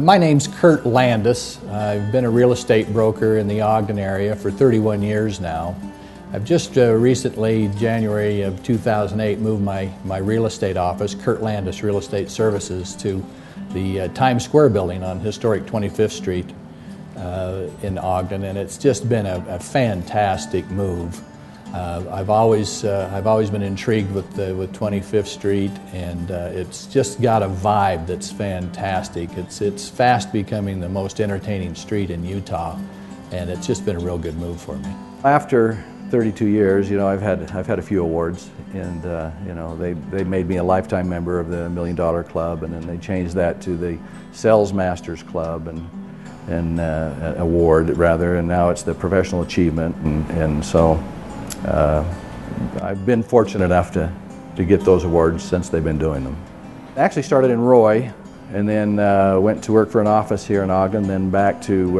My name's Curt Landes. I've been a real estate broker in the Ogden area for 31 years now. I've just recently, January of 2008, moved my real estate office, Curt Landes Real Estate Services, to the Times Square building on historic 25th Street in Ogden, and it's just been a fantastic move. I've always been intrigued with 25th Street, and it's just got a vibe that's fantastic. It's fast becoming the most entertaining street in Utah, and it's just been a real good move for me. After 32 years, I've had a few awards, and they made me a lifetime member of the $1 Million Club, and then they changed that to the Sales Masters Club and award rather, and now it's the Professional Achievement, and so. I've been fortunate enough to get those awards since they've been doing them. I actually started in Roy, and then went to work for an office here in Ogden, then back to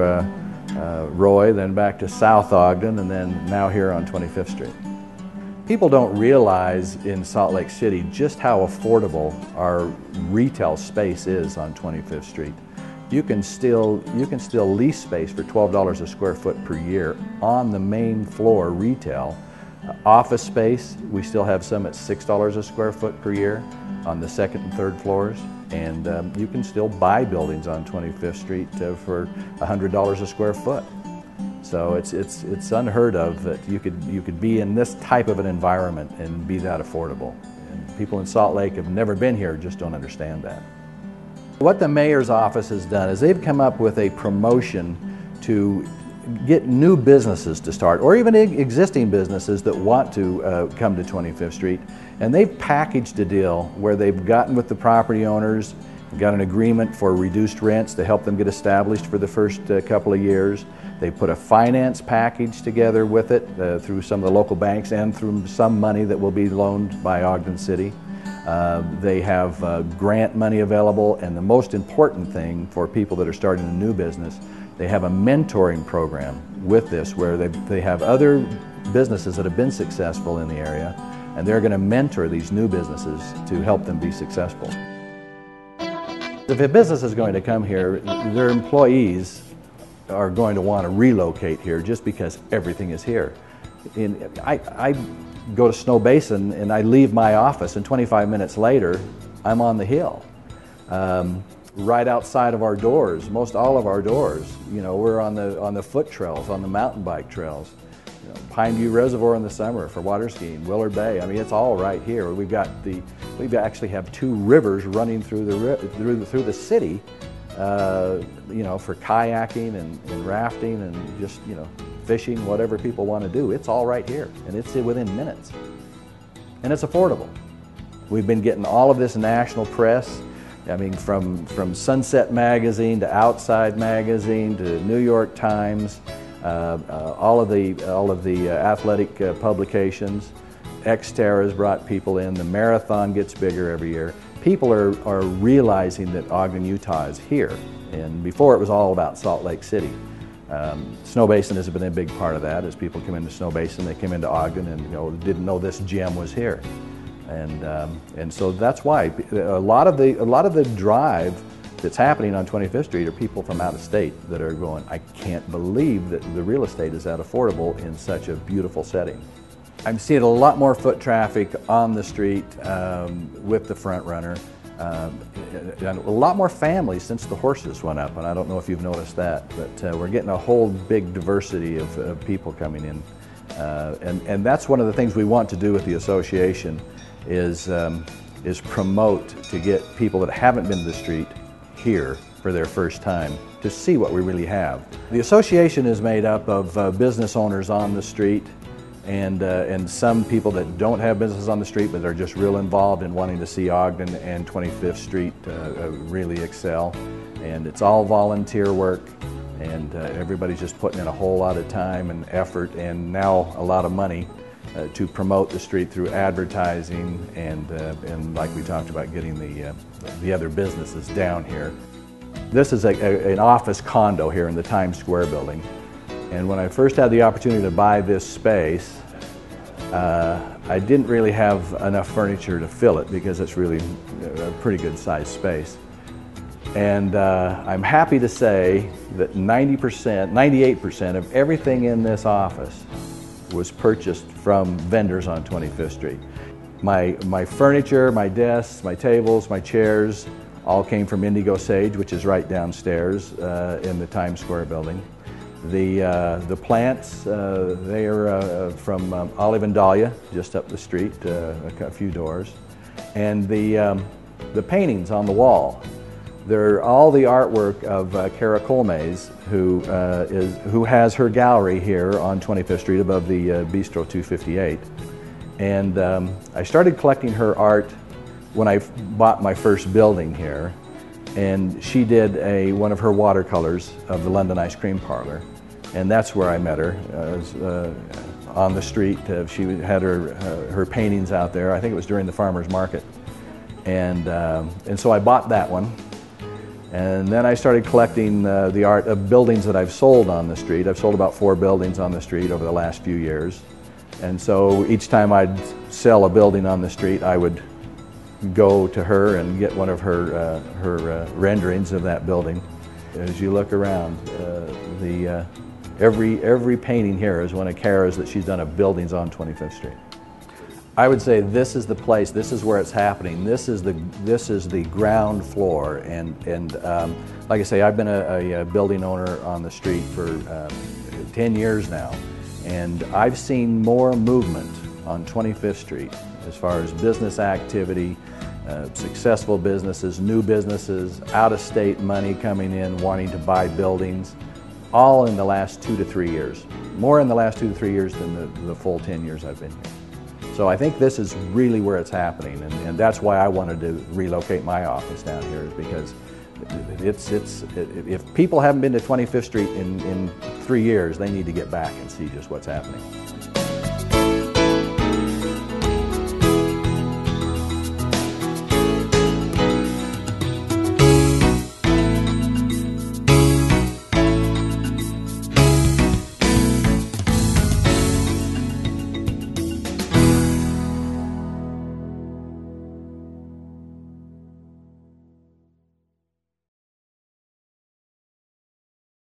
Roy, then back to South Ogden, and then now here on 25th Street. People don't realize in Salt Lake City just how affordable our retail space is on 25th Street. You can still lease space for $12 a square foot per year on the main floor retail. Office space, we still have some at $6 a square foot per year on the second and third floors, and you can still buy buildings on 25th Street for $100 a square foot. So it's unheard of that you could be in this type of an environment and be that affordable. And people in Salt Lake have never been here, just don't understand that. What the mayor's office has done is they've come up with a promotion to get new businesses to start, or even existing businesses that want to come to 25th Street, and they've packaged a deal where they've gotten with the property owners, got an agreement for reduced rents to help them get established for the first couple of years. They put a finance package together with it through some of the local banks and through some money that will be loaned by Ogden City. They have grant money available, and the most important thing for people that are starting a new business, they have a mentoring program with this where they have other businesses that have been successful in the area, and they're going to mentor these new businesses to help them be successful. If a business is going to come here, their employees are going to want to relocate here just because everything is here. I go to Snow Basin and I leave my office, and 25 minutes later I'm on the hill. Right outside of our doors, most all of our doors, we're on the foot trails, on the mountain bike trails. Pine View Reservoir in the summer for water skiing, Willard Bay. I mean, it's all right here. We actually have two rivers running through the city, for kayaking and rafting and just fishing, whatever people want to do. It's all right here, and it's within minutes, and it's affordable. We've been getting all of this national press. I mean, from Sunset Magazine to Outside Magazine to New York Times, all of the athletic publications. Xterra has brought people in. The marathon gets bigger every year. People are realizing that Ogden, Utah is here, and before it was all about Salt Lake City. Snow Basin has been a big part of that. As people come into Snow Basin, they came into Ogden and didn't know this gem was here. And so that's why a lot of the drive that's happening on 25th Street are people from out of state that are going, I can't believe that the real estate is that affordable in such a beautiful setting. I'm seeing a lot more foot traffic on the street with the front runner. And a lot more families since the horses went up, and I don't know if you've noticed that, but we're getting a whole big diversity of people coming in. And that's one of the things we want to do with the association is promote to get people that haven't been to the street here for their first time to see what we really have. The association is made up of business owners on the street and some people that don't have business on the street but are just real involved in wanting to see Ogden and 25th Street really excel. And it's all volunteer work, and everybody's just putting in a whole lot of time and effort and now a lot of money to promote the street through advertising and like we talked about, getting the other businesses down here. This is an office condo here in the Times Square building, and when I first had the opportunity to buy this space, I didn't really have enough furniture to fill it because it's really a pretty good sized space. And I'm happy to say that 98% of everything in this office was purchased from vendors on 25th Street. My furniture, my desks, my tables, my chairs all came from Indigo Sage, which is right downstairs in the Times Square building. The plants, they are from Olive and Dahlia, just up the street, a few doors. And the paintings on the wall, they're all the artwork of Cara Colmays, who has her gallery here on 25th Street above the Bistro 258. And I started collecting her art when I bought my first building here, and she did one of her watercolors of the London Ice Cream Parlor, and that's where I met her. On the street. She had her paintings out there. I think it was during the farmers market, and so I bought that one. And then I started collecting the art of buildings that I've sold on the street. I've sold about 4 buildings on the street over the last few years. And so each time I'd sell a building on the street, I would go to her and get one of her renderings of that building. As you look around, every painting here is one of Cara's that she's done of buildings on 25th Street. I would say this is the place, this is where it's happening, this is the ground floor, and like I say, I've been a building owner on the street for 10 years now, and I've seen more movement on 25th Street as far as business activity, successful businesses, new businesses, out-of-state money coming in wanting to buy buildings, all in the last 2 to 3 years. More in the last 2 to 3 years than the full 10 years I've been here. So I think this is really where it's happening, and that's why I wanted to relocate my office down here, is because if people haven't been to 25th Street in 3 years, they need to get back and see just what's happening.